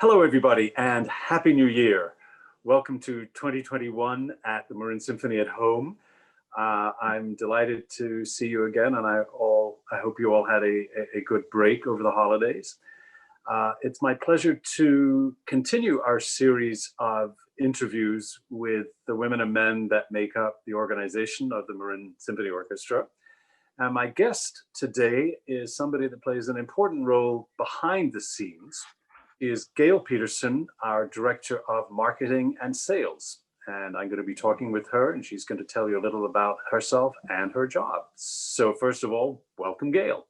Hello, everybody, and Happy New Year. Welcome to 2021 at the Marin Symphony at home. I'm delighted to see you again, and I hope you all had a good break over the holidays. It's my pleasure to continue our series of interviews with the women and men that make up the organization of the Marin Symphony Orchestra. And my guest today is somebody that plays an important role behind the scenes. Is Gayle Peterson, our Director of Marketing and Sales. And I'm going to be talking with her, and she's going to tell you a little about herself and her job. So first of all, welcome, Gayle.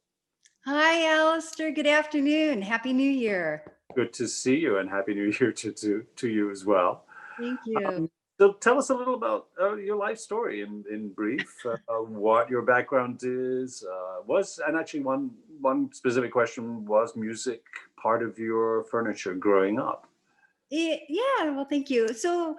Hi, Alasdair. Good afternoon. Happy New Year. Good to see you, and Happy New Year to you as well. Thank you. So tell us a little about your life story in brief, what your background was, and actually one specific question, was music part of your furniture growing up? Yeah, well, thank you. So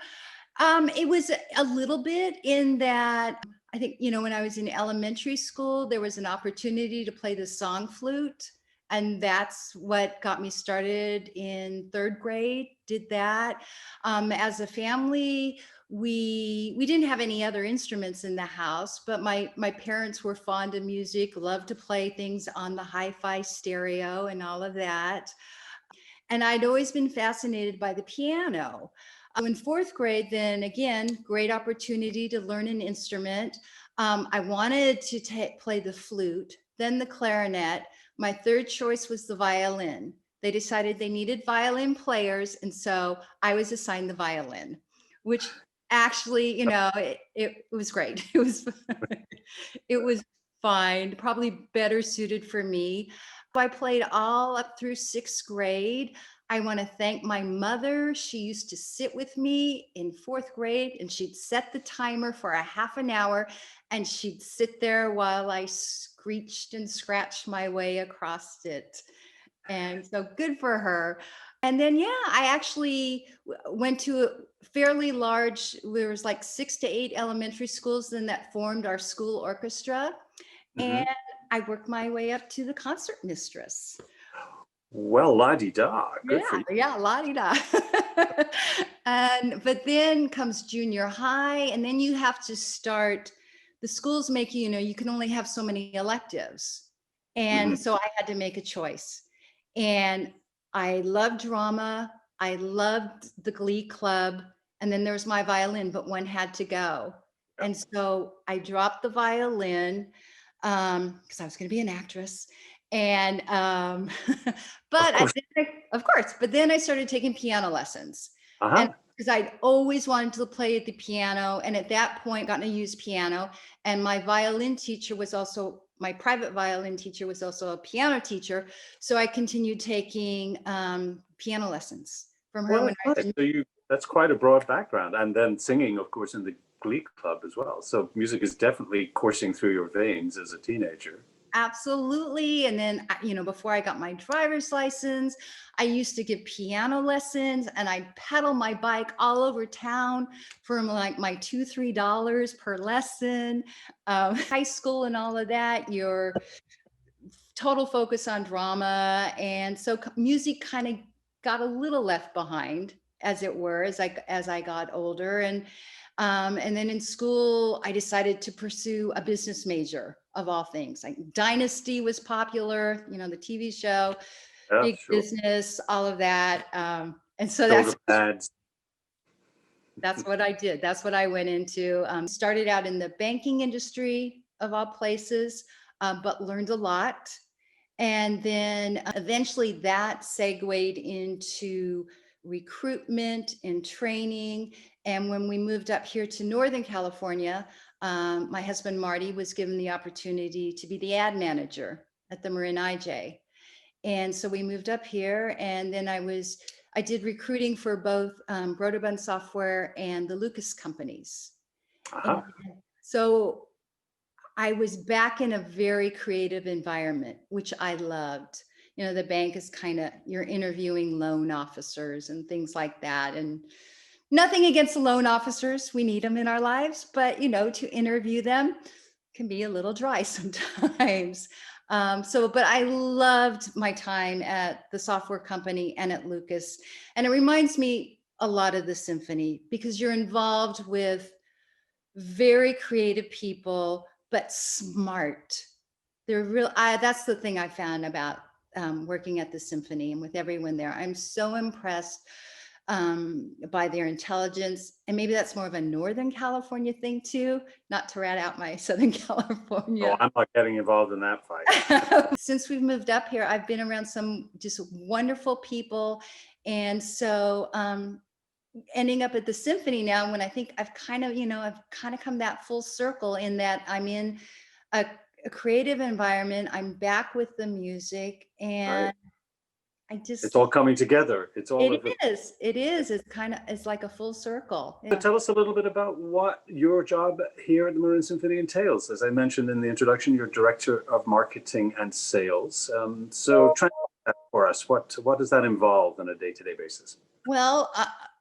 it was a little bit in that I think, when I was in elementary school, there was an opportunity to play the song flute. And that's what got me started in third grade, did that. As a family, we didn't have any other instruments in the house, but my parents were fond of music, loved to play things on the hi-fi stereo and all of that. And I'd always been fascinated by the piano. In fourth grade, then again, great opportunity to learn an instrument. I wanted to play the flute, then the clarinet. My third choice was the violin. They decided they needed violin players, and so I was assigned the violin, which actually, it was great. It was fine, probably better suited for me. I played all up through sixth grade. I want to thank my mother. She used to sit with me in fourth grade, and she'd set the timer for a half an hour, and she'd sit there while I screeched and scratched my way across it. And so good for her. And then, I actually went to a fairly large, there was like 6 to 8 elementary schools then that formed our school orchestra. And I worked my way up to the concert mistress. Well, la-di-da, good for you. Yeah, la-di-da. But then comes junior high, and then you have to start, the schools make you can only have so many electives. And so I had to make a choice. And I loved drama. I loved the Glee Club. And then there was my violin, but one had to go. And so I dropped the violin because I was going to be an actress. And but then I started taking piano lessons. And because I'd always wanted to play the piano, and at that point gotten to use piano. And my violin teacher was also, my private violin teacher was also a piano teacher. So I continued taking piano lessons from her. So that's quite a broad background. And then singing, of course, in the Glee Club as well. So music is definitely coursing through your veins as a teenager. Absolutely. And then, before I got my driver's license, I used to give piano lessons, and I'd pedal my bike all over town for like my $2-3 per lesson. High school and all of that, your total focus on drama. And so music kind of got a little left behind, as it were, as I got older. And then in school, I decided to pursue a business major, of all things. Like Dynasty was popular, the TV show, big business, all of that. And so that's what I did. That's what I went into. Started out in the banking industry, of all places, but learned a lot. And then eventually that segued into recruitment and training. And when we moved up here to Northern California, my husband Marty was given the opportunity to be the ad manager at the Marin IJ. And so we moved up here, and then I did recruiting for both Broderbund Software and the Lucas companies. So I was back in a very creative environment, which I loved. The bank is you're interviewing loan officers and things like that. And nothing against the loan officers. We need them in our lives, but to interview them can be a little dry sometimes. But I loved my time at the software company and at Lucas. And it reminds me a lot of the symphony because you're involved with very creative people, but smart. They're real. That's the thing I found about working at the symphony and with everyone there. I'm so impressed by their intelligence. And maybe that's more of a Northern California thing too, not to rat out my Southern Oh, California. I'm not getting involved in that fight. Since we've moved up here, I've been around some just wonderful people. And so ending up at the symphony now, when I think I've kind of, I've kind of come that full circle in that I'm in a, a creative environment. I'm back with the music Right. and I just, It's all coming together. It's all of it. it is, it's like a full circle. So Yeah. tell us a little bit about what your job here at the Marin Symphony entails. As I mentioned in the introduction, you're Director of Marketing and Sales. So try that for us. What does that involve on a day-to-day basis? Well,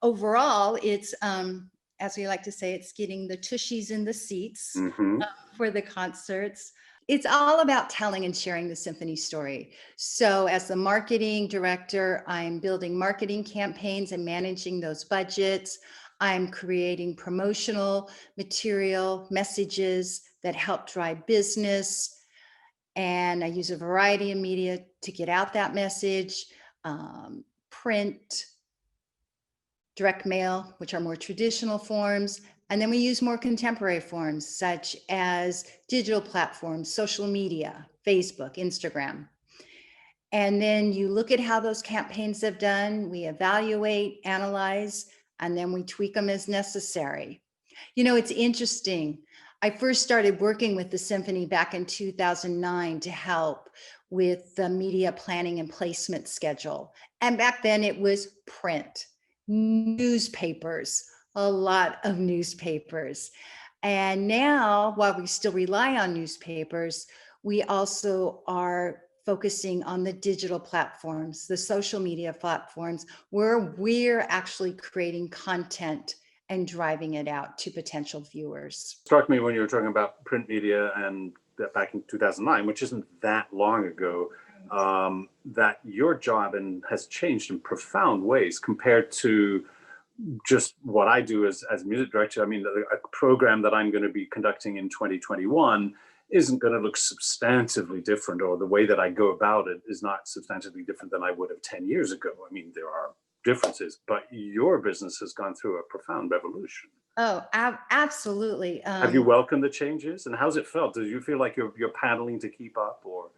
overall, it's, as we like to say, it's getting the tushies in the seats Mm-hmm. for the concerts. It's all about telling and sharing the symphony story. So as the marketing director, I'm building marketing campaigns and managing those budgets. I'm creating promotional material, messages that help drive business. And I use a variety of media to get out that message, print, direct mail, which are more traditional forms. And then we use more contemporary forms, such as digital platforms, social media, Facebook, Instagram. And then you look at how those campaigns have done, we evaluate, analyze, and then we tweak them as necessary. It's interesting. I first started working with the symphony back in 2009 to help with the media planning and placement schedule. And back then it was print, newspapers, a lot of newspapers. And now, while we still rely on newspapers, we also are focusing on the digital platforms, the social media platforms, where we're actually creating content and driving it out to potential viewers. Struck me when you were talking about print media and that back in 2009, which isn't that long ago, that your job has changed in profound ways compared to just what I do as music director. I mean, a program that I'm going to be conducting in 2021 isn't going to look substantively different, or the way that I go about it is not substantively different than I would have 10 years ago. I mean, there are differences, but your business has gone through a profound revolution. Oh, absolutely. Have you welcomed the changes, and how's it felt? Do you feel like you're paddling to keep up, or?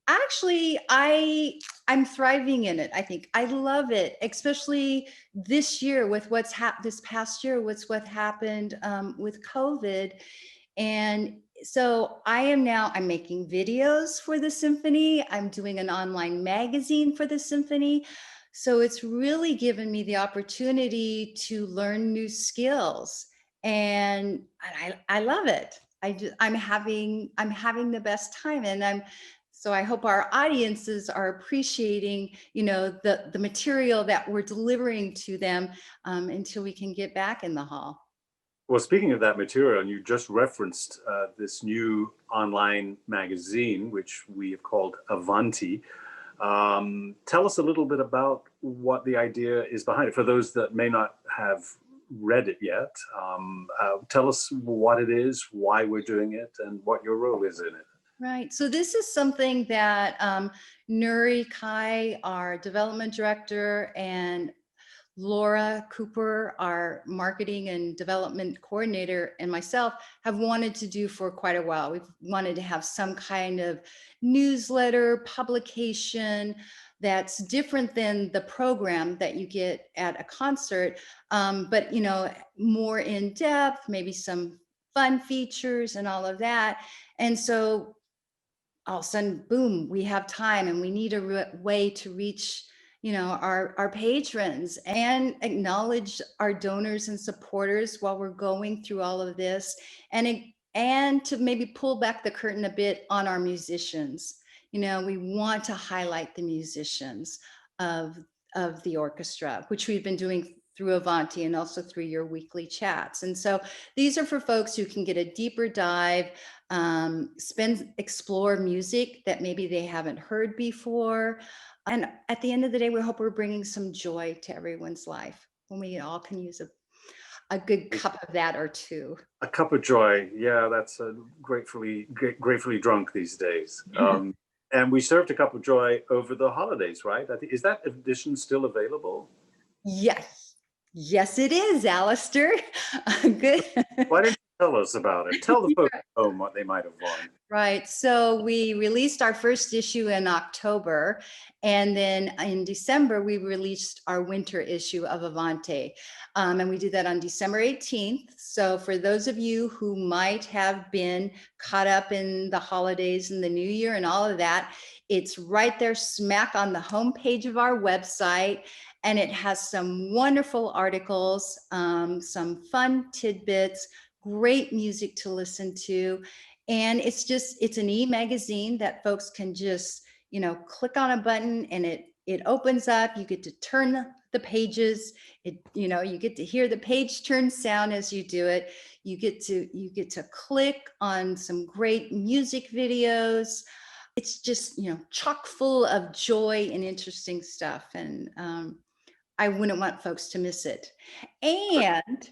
Actually, I'm thriving in it. I think I love it, especially this year with this past year with what happened with COVID. And so I'm making videos for the symphony. I'm doing an online magazine for the symphony. So it's really given me the opportunity to learn new skills. And I love it. I'm having the best time. And so I hope our audiences are appreciating, the material that we're delivering to them until we can get back in the hall. Well, speaking of that material, and you just referenced this new online magazine, which we have called Avanti. Tell us a little bit about what the idea is behind it. For those that may not have read it yet, tell us what it is, why we're doing it, and what your role is in it. Right. So this is something that Nuri Kai, our development director, and Laura Cooper, our marketing and development coordinator, and myself have wanted to do for quite a while. We've wanted to have some kind of newsletter publication that's different than the program that you get at a concert, but more in depth, maybe some fun features and all of that. And so all of a sudden, boom, we have time and we need a way to reach our patrons and acknowledge our donors and supporters while we're going through all of this, and to maybe pull back the curtain a bit on our musicians. We want to highlight the musicians of the orchestra, which we've been doing through Avanti and also through your weekly chats. And so these are for folks who can get a deeper dive, explore music that maybe they haven't heard before. And at the end of the day, we hope we're bringing some joy to everyone's life when we all can use a good cup of that or two. A cup of joy. Yeah, that's gratefully drunk these days. And we served a cup of joy over the holidays, right? I think, is that edition still available? Yes. Yes, it is, Alasdair. Good. Why didn't you tell us about it? Tell the folks at home what they might have won. Right. So we released our first issue in October, and then in December, we released our winter issue of Avanti. And we did that on December 18th. So for those of you who might have been caught up in the holidays and the new year and all of that, it's right there smack on the homepage of our website. And it has some wonderful articles, some fun tidbits, great music to listen to. And it's an e-magazine that folks can just, click on a button and it opens up. You get to turn the pages. You get to hear the page turn sound as you do it. You get to click on some great music videos. It's just, chock full of joy and interesting stuff. And I wouldn't want folks to miss it. And,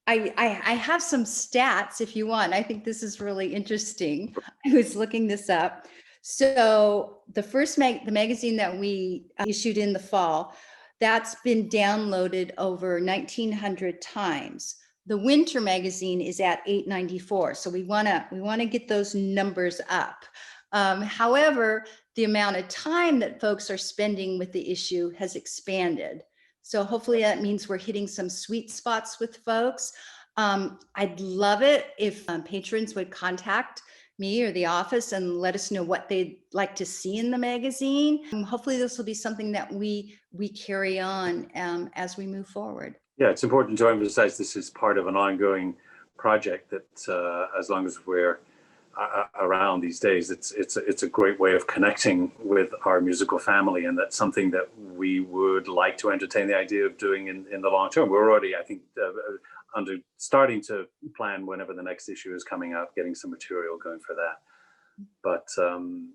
I have some stats if you want. I think this is really interesting. I was looking this up. So the first the magazine that we issued in the fall, that's been downloaded over 1,900 times. The winter magazine is at 894. So we want to get those numbers up. However, the amount of time that folks are spending with the issue has expanded. So hopefully that means we're hitting some sweet spots with folks. I'd love it if patrons would contact me or the office and let us know what they'd like to see in the magazine. Hopefully this will be something that we carry on as we move forward. Yeah, it's important to emphasize this is part of an ongoing project that as long as we're around these days, it's a great way of connecting with our musical family, and that's something that we would like to entertain the idea of doing in the long term. We're already, I think, starting to plan whenever the next issue is coming out, getting some material going for that. But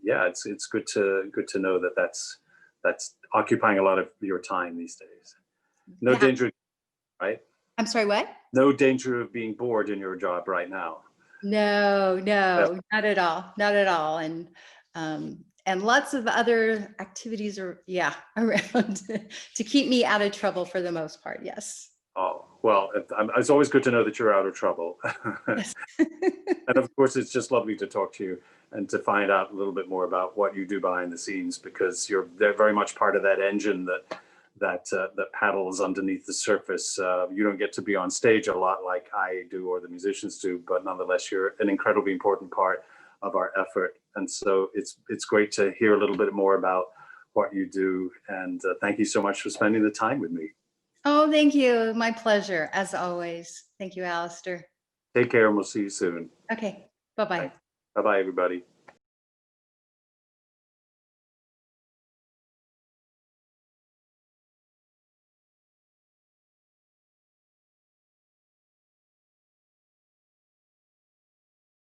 yeah, it's good to know that that's occupying a lot of your time these days. No danger, right? I'm sorry, what? No danger of being bored in your job right now. No, not at all. Not at all. And lots of other activities are, around to keep me out of trouble for the most part. Yes. Oh, well, it's always good to know that you're out of trouble. Yes. And of course, it's just lovely to talk to you and to find out a little bit more about what you do behind the scenes, because they're very much part of that engine that paddles underneath the surface. You don't get to be on stage a lot like I do or the musicians do, but nonetheless, you're an incredibly important part of our effort. And so it's great to hear a little bit more about what you do. And thank you so much for spending the time with me. Oh, thank you. My pleasure, as always. Thank you, Alasdair. Take care, and we'll see you soon. Okay. Bye-bye. Bye-bye, everybody.